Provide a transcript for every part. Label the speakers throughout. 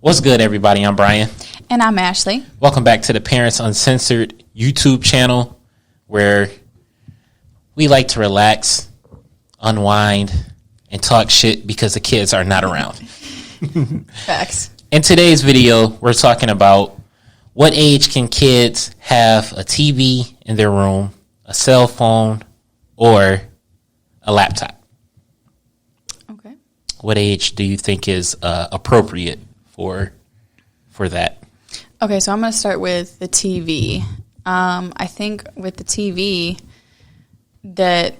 Speaker 1: What's good, everybody? I'm Brian.
Speaker 2: And I'm Ashley.
Speaker 1: Welcome back to the Parents Uncensored YouTube channel, where we like to relax, unwind, and talk shit because the kids are not around.
Speaker 2: Facts.
Speaker 1: In today's video, we're talking about what age can kids have a TV in their room, a cell phone, or a laptop?
Speaker 2: Okay.
Speaker 1: What age do you think is appropriate for that?
Speaker 2: Okay, so I'm going to start with the TV. I think with the TV that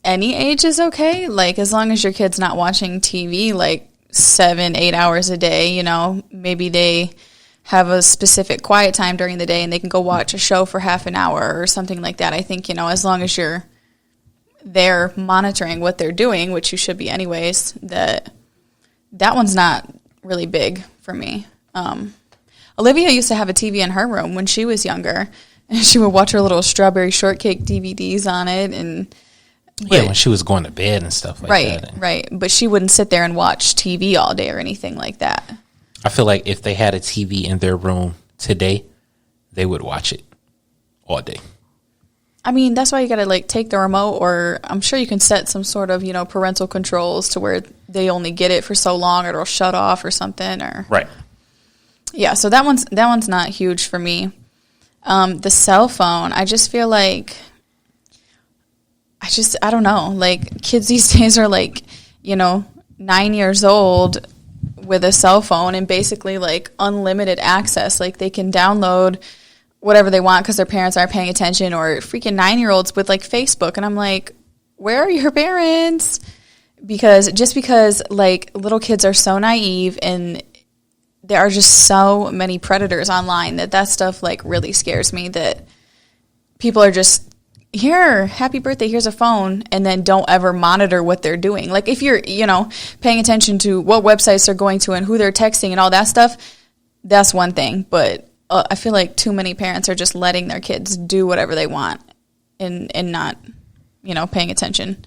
Speaker 2: any age is okay. Like, as long as your kid's not watching TV like 7-8 hours a day, you know, maybe they have a specific quiet time during the day and they can go watch a show for half an hour or something like that. I think, you know, as long as you're there monitoring what they're doing, which you should be anyways, that one's not really big for me. Olivia used to have a TV in her room when she was younger, and she would watch her little Strawberry Shortcake DVDs on it.
Speaker 1: When she was going to bed and stuff like that.
Speaker 2: Right. But she wouldn't sit there and watch TV all day or anything like that.
Speaker 1: I feel like if they had a TV in their room today, they would watch it all day.
Speaker 2: I mean, that's why you got to, like, take the remote, or I'm sure you can set some sort of, you know, parental controls to where they only get it for so long or it'll shut off or something. Or
Speaker 1: right.
Speaker 2: Yeah, so that one's not huge for me. The cell phone, I just feel like, I don't know. Like, kids these days are, like, you know, 9 years old with a cell phone and basically, like, unlimited access. Like, they can download whatever they want because their parents aren't paying attention, or freaking 9-year-olds with, like, Facebook. And I'm like, where are your parents? Because like, little kids are so naive, and there are just so many predators online that stuff, like, really scares me, that people are just, here, happy birthday, here's a phone, and then don't ever monitor what they're doing. Like, if you're, you know, paying attention to what websites they're going to and who they're texting and all that stuff, that's one thing. But I feel like too many parents are just letting their kids do whatever they want and not, you know, paying attention.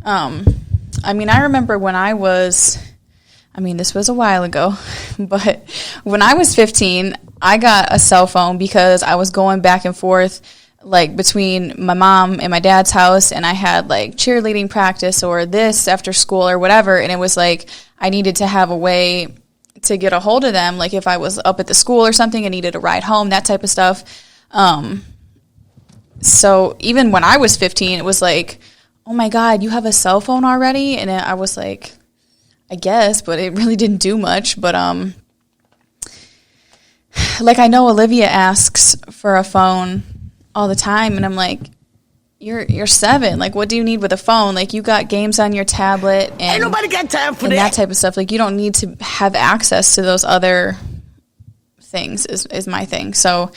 Speaker 2: I mean, I remember when this was a while ago, but when I was 15, I got a cell phone because I was going back and forth, like, between my mom and my dad's house, and I had, like, cheerleading practice or this after school or whatever, and it was like I needed to have a way to get a hold of them, like if I was up at the school or something and needed a ride home, that type of stuff. So even when I was 15, it was like, oh my God, you have a cell phone already? And I was like, I guess, but it really didn't do much. But like, I know Olivia asks for a phone all the time, and I'm like, You're 7. Like, what do you need with a phone? Like, you got games on your tablet and
Speaker 3: ain't nobody got time for
Speaker 2: that type of stuff. Like, you don't need to have access to those other things is my thing. So,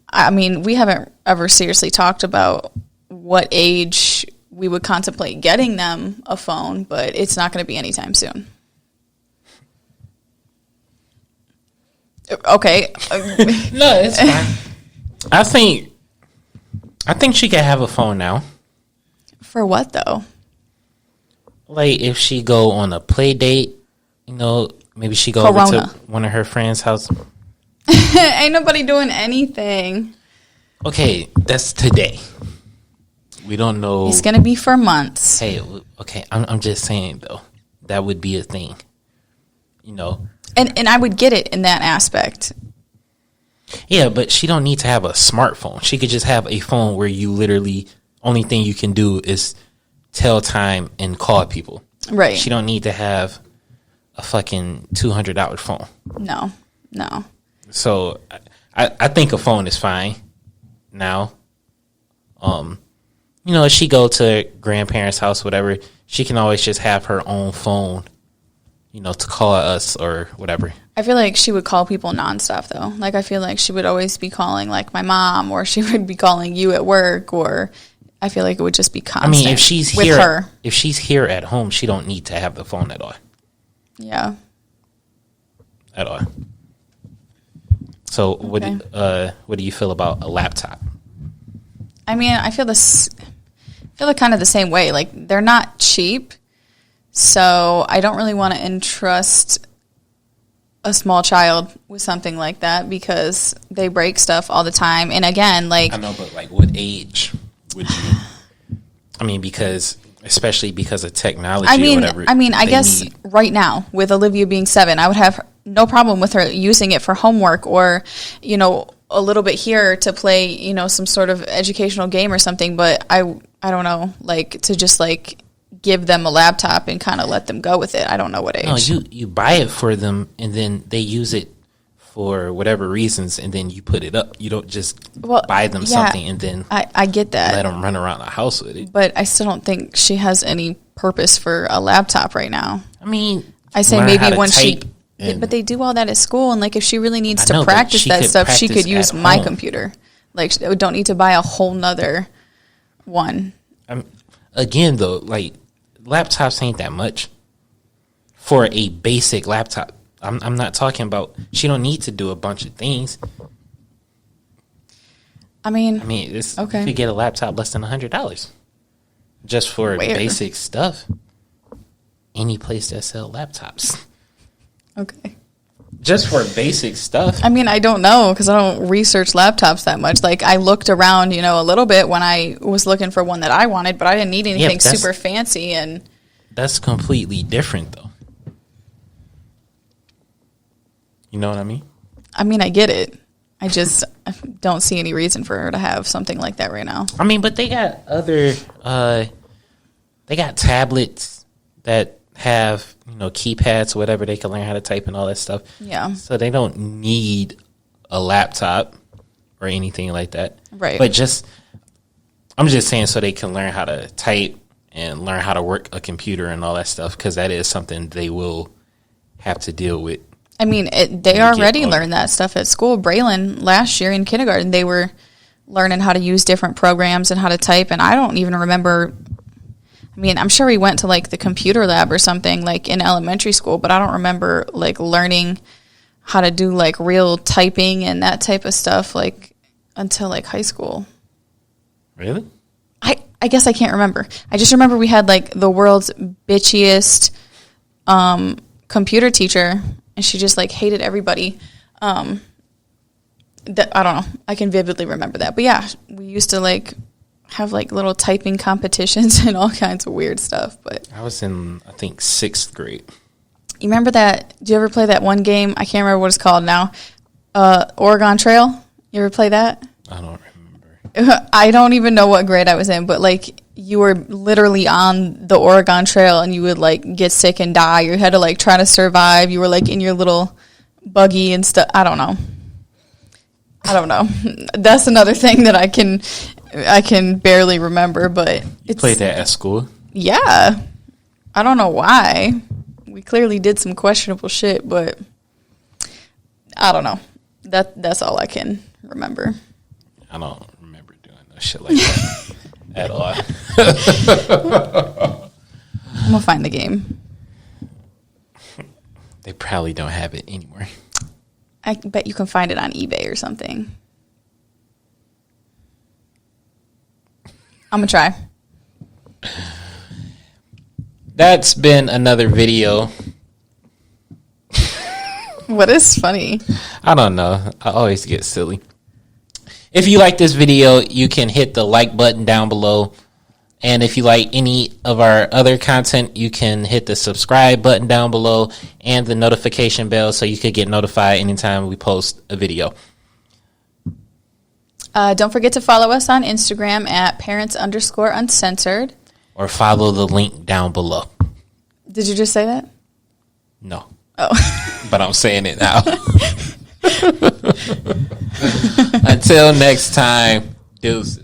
Speaker 2: I mean, we haven't ever seriously talked about what age we would contemplate getting them a phone, but it's not going to be anytime soon. Okay.
Speaker 1: No, it's fine. I think she can have a phone now.
Speaker 2: For what, though?
Speaker 1: Like, if she go on a play date, you know, maybe she go over to one of her friends' house.
Speaker 2: Ain't nobody doing anything.
Speaker 1: Okay, that's today. We don't know.
Speaker 2: It's going to be for months.
Speaker 1: Hey, okay, I'm just saying, though. That would be a thing. You know?
Speaker 2: And I would get it in that aspect.
Speaker 1: Yeah, but she don't need to have a smartphone. She could just have a phone where you literally, only thing you can do is tell time and call people.
Speaker 2: Right.
Speaker 1: She don't need to have a fucking $200 phone.
Speaker 2: No.
Speaker 1: So I think a phone is fine now. You know, if she go to grandparents' house, whatever, she can always just have her own phone, you know, to call us or whatever.
Speaker 2: I feel like she would call people nonstop, though. Like, I feel like she would always be calling, like, my mom, or she would be calling you at work, or I feel like it would just be constant.
Speaker 1: I mean, if she's
Speaker 2: with her.
Speaker 1: If she's here at home, she don't need to have the phone at all.
Speaker 2: Yeah.
Speaker 1: At all. So, what do you feel about a laptop?
Speaker 2: I mean, I feel like kind of the same way. Like, they're not cheap, so I don't really want to entrust a small child with something like that because they break stuff all the time. And again, like,
Speaker 1: I know, but like, what age would you? I mean, especially because of technology. Or whatever
Speaker 2: I guess right now with Olivia being 7, I would have no problem with her using it for homework or, you know, a little bit here to play, you know, some sort of educational game or something. But I don't know, like, to just like give them a laptop and kind of let them go with it. I don't know what age.
Speaker 1: No, you buy it for them and then they use it for whatever reasons and then you put it up. You don't just buy them something and then
Speaker 2: I get that.
Speaker 1: Let them run around the house with it.
Speaker 2: But I still don't think she has any purpose for a laptop right now.
Speaker 1: I mean,
Speaker 2: I say maybe when but they do all that at school, and like if she really needs to practice that stuff, she could use my computer. Like, don't need to buy a whole nother one.
Speaker 1: Again, though, like, laptops ain't that much for a basic laptop. I'm not talking about, she don't need to do a bunch of things.
Speaker 2: I mean,
Speaker 1: this, okay. You could get a laptop less than $100 just for basic stuff. Any place that sell laptops.
Speaker 2: Okay.
Speaker 1: Just for basic stuff.
Speaker 2: I mean, I don't know because I don't research laptops that much. Like, I looked around, you know, a little bit when I was looking for one that I wanted, but I didn't need anything super fancy. And
Speaker 1: that's completely different, though. You know what I mean?
Speaker 2: I mean, I get it. I just don't see any reason for her to have something like that right now.
Speaker 1: I mean, but they got other, they got tablets that have, you know, keypads or whatever, they can learn how to type and all that stuff.
Speaker 2: Yeah.
Speaker 1: So they don't need a laptop or anything like that.
Speaker 2: Right.
Speaker 1: But I'm just saying so they can learn how to type and learn how to work a computer and all that stuff, because that is something they will have to deal with.
Speaker 2: I mean, they already learned that stuff at school. Braylon, last year in kindergarten, they were learning how to use different programs and how to type, and I don't even remember. I mean, I'm sure we went to, like, the computer lab or something, like, in elementary school, but I don't remember, like, learning how to do, like, real typing and that type of stuff, like, until, like, high school.
Speaker 1: Really?
Speaker 2: I guess I can't remember. I just remember we had, like, the world's bitchiest computer teacher, and she just, like, hated everybody. I don't know. I can vividly remember that. But, yeah, we used to, like, have like little typing competitions and all kinds of weird stuff. But
Speaker 1: I was in, I think, 6th grade.
Speaker 2: You remember that? Do you ever play that one game? I can't remember what it's called now. Oregon Trail. You ever play that?
Speaker 1: I don't remember.
Speaker 2: I don't even know what grade I was in, but like you were literally on the Oregon Trail and you would like get sick and die. You had to like try to survive. You were like in your little buggy and stuff. I don't know. That's another thing that I can barely remember, but
Speaker 1: you played that at school?
Speaker 2: Yeah. I don't know why. We clearly did some questionable shit, but I don't know. That's all I can remember.
Speaker 1: I don't remember doing no shit like that at all.
Speaker 2: I'm gonna find the game.
Speaker 1: They probably don't have it anymore.
Speaker 2: I bet you can find it on eBay or something. I'm gonna try.
Speaker 1: That's been another video.
Speaker 2: What is funny?
Speaker 1: I don't know. I always get silly. If you like this video, you can hit the like button down below. And if you like any of our other content, you can hit the subscribe button down below and the notification bell so you could get notified anytime we post a video.
Speaker 2: Don't forget to follow us on Instagram at parents_uncensored.
Speaker 1: Or follow the link down below.
Speaker 2: Did you just say that?
Speaker 1: No.
Speaker 2: Oh.
Speaker 1: But I'm saying it now. Until next time, deuces.